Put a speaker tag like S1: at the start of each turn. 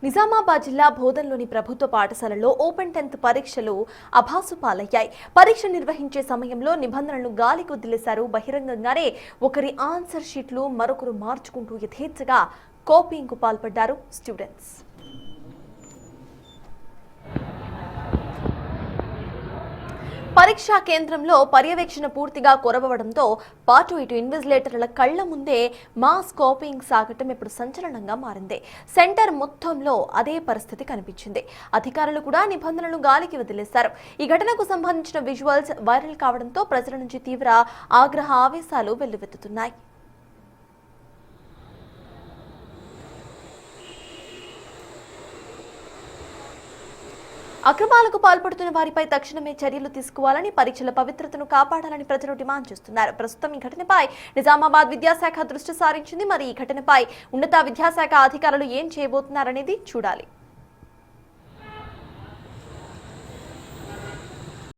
S1: నిజామాబాద్ జిల్లా బోధన్లోని ప్రభుత్వ పాఠశాలలో ఓపెన్ 10th పరీక్షలు అభాసుపాలయ్యాయి. పరీక్ష నిర్వహించే సమయంలో నిబంధనలను గాలికి వదిలేశారు. బహిరంగంగానే ఒకరి ఆన్సర్ షీట్లు మరొకరు మార్చుకుంటూ యథేచ్ఛగా కాపీయింగ్కు పాల్పడ్డారు స్టూడెంట్స్. పరీక్షా కేంద్రంలో పర్యవేక్షణ పూర్తిగా కొరవడంతో పాటు ఇటు ఇన్విజిలేటర్ల కళ్ల ముందే మాస్ కాపీయింగ్ సాగటం ఇప్పుడు సంచలనంగా మారింది. సెంటర్ మొత్తంలో అదే పరిస్థితి కనిపించింది. అధికారులు కూడా నిబంధనలు గాలికి వదిలేశారు. ఈ ఘటనకు సంబంధించిన విజువల్స్ వైరల్ కావడంతో ప్రజల నుంచి తీవ్ర ఆగ్రహ ఆవేశాలు వెల్లువెత్తుతున్నాయి. అక్రమాలకు పాల్పడుతున్న వారిపై తక్షణమే చర్యలు తీసుకోవాలని, పరీక్షల పవిత్రతను కాపాడాలని ప్రజలు డిమాండ్ చేస్తున్నారు. ప్రస్తుతం ఈ ఘటనపై నిజామాబాద్ విద్యాశాఖ దృష్టి సారించింది. మరి ఈ ఘటనపై ఉన్నత విద్యాశాఖ అధికారులు ఏం చేయబోతున్నారనేది చూడాలి.